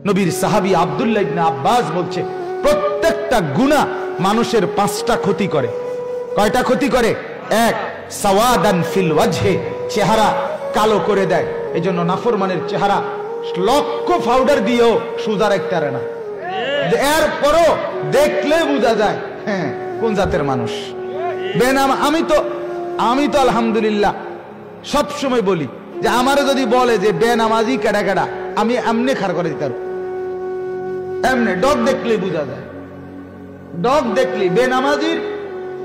নবীর সাহাবী আব্দুল্লাহ ইবনে আব্বাস বলছে, প্রত্যেকটা গুনাহ মানুষের 5টা ক্ষতি করে। কয়টা ক্ষতি করে? 1, সাওয়াদান ফিল ওয়াজহে, চেহারা কালো করে দেয়। এই জন্য নাফরমানের চেহারা লক্ষ পাউডার দিয়েও সোজা রাখতে পারে না, এরপরও দেখলে বোঝা যায় হ্যাঁ কোন জাতের মানুষ। বেনাম আমি তো আলহামদুলিল্লাহ সব সময় বলি যে আমারে যদি বলে যে বেনামাজি কেডা কেডা, আমি এমনি খাড় করে দিতে পারবো। এমনি ডগ দেখলেই বোঝা যায়, ডগ দেখলি বেনামাজির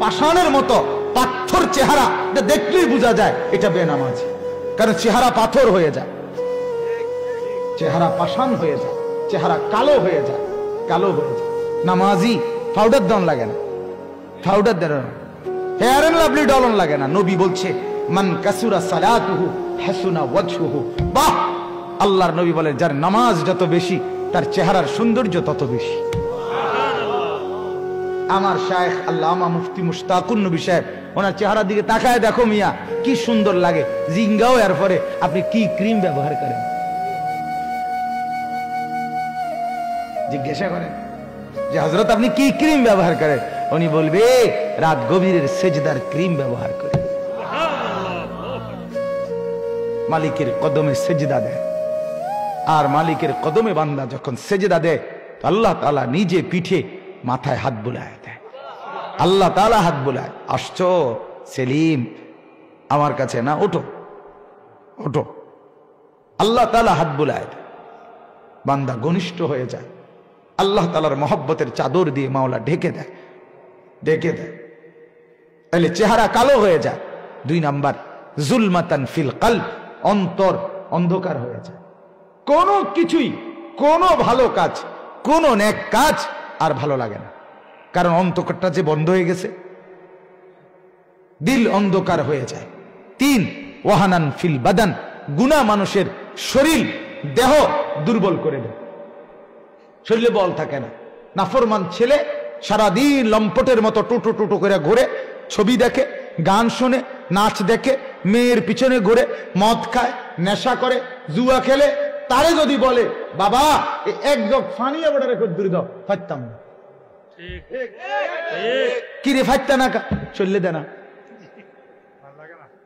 পাষাণের মতো পাথর চেহারা দেখলেই বোঝা যায় এটা বেনামাজি, কারণ চেহারা পাথর হয়ে যায়, চেহারা পাষাণ হয়ে যায়, চেহারা কালো হয়ে যায়, কালো হয়ে যায়। নামাজি পাউডার দন লাগে না, পাউডার দেন না, হেয়ার এন্ড লাভলি ডলন লাগে না। নবী বলছে মান কাসুরা সালাতুহু হাসুনা ওয়াজহুহু। বাহ, আল্লাহর নবী বলেন যার নামাজ যত বেশি তার চেহারার সৌন্দর্য তত বেশি। আমার শায়েখ আল্লামা মুফতি মুশতাকুন নবী সাহেব, ওনার চেহারার দিকে তাকায় দেখো মিয়া কি সুন্দর লাগে, জিঙ্গাও এরপরে আপনি কি ক্রিম ব্যবহার করেন জিজ্ঞাসা করেন যে হযরত আপনি কি ক্রিম ব্যবহার করেন, উনি বলবে রাত গভীরের সেজদার ক্রিম ব্যবহার করে। মালিকের কদমে সেজদা দেয়, আর মালিকের কদমে বান্দা যখন সেজদা দেয় আল্লাহ তাআলা নিজে পিঠে মাথায় হাত বুলায় দেয়, আল্লাহ তাআলা হাত বুলায়, আসছো সেলিম আমার কাছে না, ওঠো ওঠো, আল্লাহ তাআলা হাত বুলায় দেয়, বান্দা ঘনিষ্ঠ হয়ে যায়, আল্লাহ তাআলার মহব্বতের চাদর দিয়ে মাওলা ঢেকে দেয়, ঢেকে দেয়, তাহলে চেহারা কালো হয়ে যায়। 2 নাম্বার জুলমাতান ফিল কলব, অন্তর অন্ধকার হয়ে যায়, কোনো কিছুই, কোনো ভালো কাজ, কোনো নেক কাজ আর ভালো লাগে না, কারণ অন্তরটা যে বন্ধ হয়ে গেছে, দিল অন্ধকার হয়ে যায়। 3 ওয়াহানান ফিল বাদান, গুনাহ মানুষের শরীর দেহ দুর্বল করে দেয়, শরীরে বল থাকে না। নাফরমান ছেলে সারাদিন লম্পটের মতো টুটু টুটু করে ঘুরে, ছবি দেখে, গান শুনে, নাচ দেখে, মেয়ের পিছনে ঘুরে, মদ খায়, নেশা করে, জুয়া খেলে, তারে যদি বলে বাবা এক জগ ফানি আবার রেখে দূরে দাও, ফাইতাম না, কি রে ফাইতা না, চললে দে না,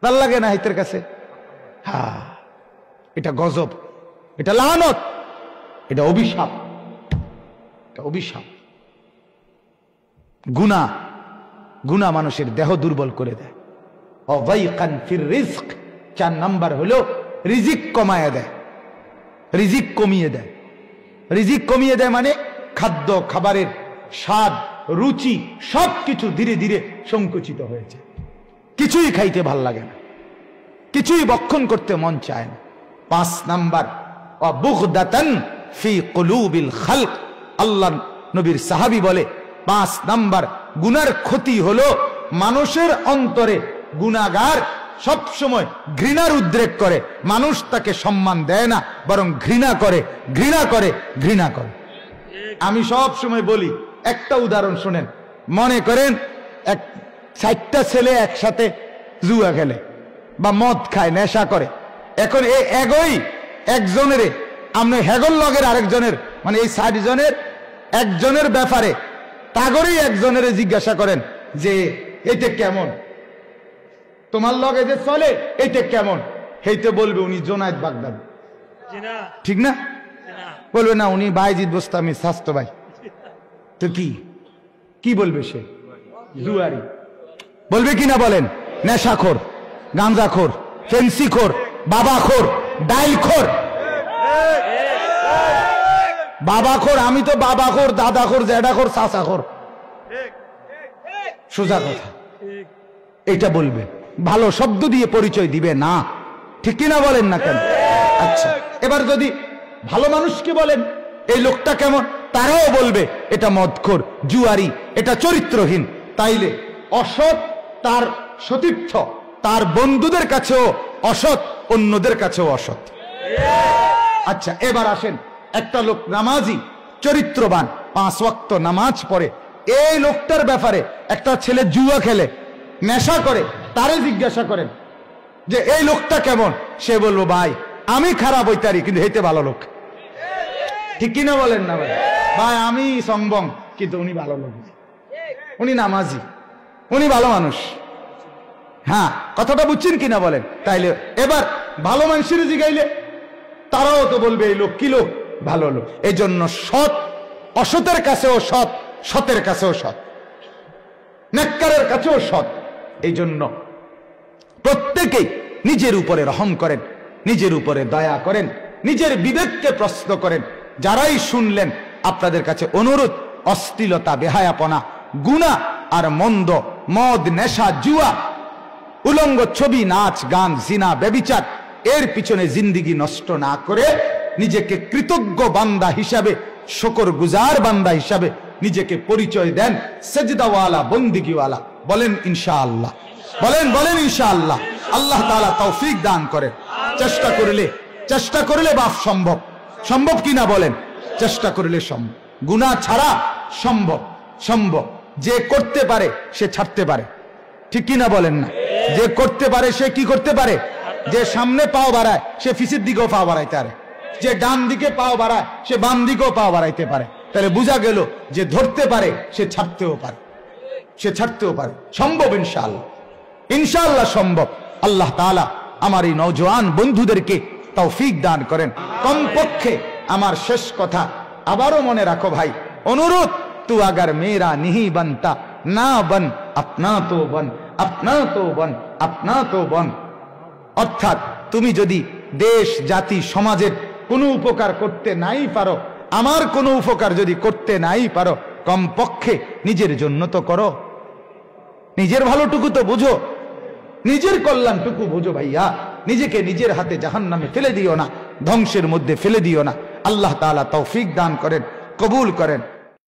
ভাল লাগে না হাইতের কাছে। হ্যাঁ, এটা গজব, এটা লানত, এটা অভিশাপ, এটা অভিশাপ। গুনাহ, গুনাহ মানুষের দেহ দুর্বল করে দেয়। অযায়কান ফির রিজক, 4 নাম্বার হলো রিজিক কমায় দেয়, রিজিক কমিয়ে দেয়। রিজিক কমিয়ে দেয় মানে খাদ্য খাবারের স্বাদ রুচি সবকিছু ধীরে ধীরে সংকুচিত হয়েছে, কিছুই খাইতে ভাল লাগে না, কিছুই ভক্ষণ করতে মন চায় না। 5 নাম্বার বুগদাতান ফি কুলুবিল খালক, আল্লাহ নবীর সাহাবী বলে 5 নাম্বার গুনার ক্ষতি হলো মানুষের অন্তরে গুনাহগার সব সময় ঘৃণার উদ্রেক করে, মানুষ তাকে সম্মান দেয় না, বরং ঘৃণা করে, ঘৃণা করে, ঘৃণা করে। আমি সব সময় বলি, একটা উদাহরণ শুনেন, মনে করেন 4টা ছেলে একসাথে জুয়া খেলে বা মদ খায়, নেশা করে, এখন এই একই একজনের আপনি হেগল লগের আরেকজনের, মানে এই 60 জনের একজনের ব্যাপারে তাগরেই একজনের জিজ্ঞাসা করেন যে এটা কেমন, তোমার লগে যে চলে এটা কেমন, হেইতে বলবে উনি জোনায়েদ বাগদাদি, ঠিক না? বলবে না উনি বাইজিদ বোস্তামি স্বাস্থ্য ভাই, তো কি বলবে সে? জুয়ারি বলবে কিনা বলেন? নেশাখোর, গাঁজাখোর, ফেন্সিখোর, বাবাখোর, ডাইলখোর। বাবাখোর, আমি তো বাবাখোর, দাদাখোর, জ্যাঠাখোর, চাচাখোর, সোজা কথা। এটা বলবে, ভালো শব্দ দিয়ে পরিচয় দিবে না, ঠিক কিনা বলেন না কেন? আচ্ছা, এবার যদি ভালো মানুষকে বলেন এই লোকটা কেমন, তারাও বলবে এটা মদখোর, জুয়ারি, এটা চরিত্রহীন। তাইলে অসৎ তার সতীর্থ, তার বন্ধুদের কাছেও অসৎ, অন্যদের কাছেও অসৎ। আচ্ছা, এবার আসেন, একটা লোক নামাজি, চরিত্রবান, 5 ওয়াক্ত নামাজ পড়ে, এই লোকটার ব্যাপারে একটা ছেলে জুয়া খেলে, নেশা করে, তারে জিজ্ঞাসা করেন যে এই লোকটা কেমন, সে বলবো ভাই আমি খারাপ হইতারি কিন্তু হেতে ভালো লোক। ঠিক কিনা বলেন না ভাই? ভাই আমি সম্বং, কিন্তু উনি ভালো লোক, উনি নামাজি, উনি ভালো মানুষ। হ্যাঁ, কথাটা বুঝছেন কিনা বলেন? তাইলে এবার ভালো মানুষের জিগাইলে তারাও তো বলবে এই লোক কি লোক, ভালো লোক। এই জন্য সৎ অসতের কাছেও সৎ, সতের কাছেও সৎ, নেককারের কাছেও সৎ। এই জন্য প্রত্যেকেই নিজের উপরে রহম করেন, নিজের উপরে দয়া করেন, নিজের বিবেককে প্রশ্ন করেন। যারাই শুনলেন, আপনাদের কাছে অনুরোধ, অশ্লীলতা, বেহায়াপনা, গুনাহ আর মন্দ, মদ, নেশা, জুয়া, উলঙ্গ ছবি, নাচ, গান, জিনা, ব্যভিচার, এর পিছনে জিন্দিগি নষ্ট না করে নিজেকে কৃতজ্ঞ বান্দা হিসাবে, শুকরগুজার বান্দা হিসাবে নিজেকে পরিচয় দেন, সেজদাওয়ালা, বন্দিগিওয়ালা। বলেন ইনশাআল্লাহ, বলেন বলেন ইনশাআল্লাহ। আল্লাহ তাআলা তৌফিক দান করেন। চেষ্টা করলে বাপ সম্ভব, সম্ভব কিনা বলেন? চেষ্টা করলে সম্ভব, গুনাহ ছাড়া সম্ভব, সম্ভব। যে করতে পারে সে ছাড়তে পারে, ঠিক কিনা বলেন না? যে করতে পারে সে কি করতে পারে? যে সামনে পাও বাড়ায় সে পিছের দিকেও পাও বাড়াইতে পারে, যে ডান দিকে পাও বাড়ায় সে বাম দিকেও পাও বাড়াইতে পারে। তাহলে বোঝা গেল যে ধরতে পারে সে ছাড়তেও পারে, সে ছাড়তেও পারে। সম্ভব ইনশাআল্লাহ, ইনশাআল্লাহ সম্ভব। আল্লাহ তাআলা আমার এই নওজোয়ান বন্ধুদেরকে তৌফিক দান করেন। কমপক্ষে আমার শেষ কথা আবারও মনে রাখো ভাই, অনুরোধ, তু আগার মেরা নিহি বনতা না বন, আপনা তো বন, আপনা তো বন, আপনা তো বন। অর্থাৎ তুমি যদি দেশ, জাতি, সমাজের কোনো উপকার করতে নাই পারো, আমার কোনো উপকার যদি করতে নাই পারো, কমপক্ষে নিজের জন্য তো করো, নিজের ভালোটুকু তো বুঝো, নিজের কল্যাণটুকু বুঝো ভাইয়া। নিজেকে নিজের হাতে জাহান্নামে ফেলে দিও না, ধ্বংসের মধ্যে ফেলে দিও না। আল্লাহ তাআলা তৌফিক দান করেন, কবুল করেন।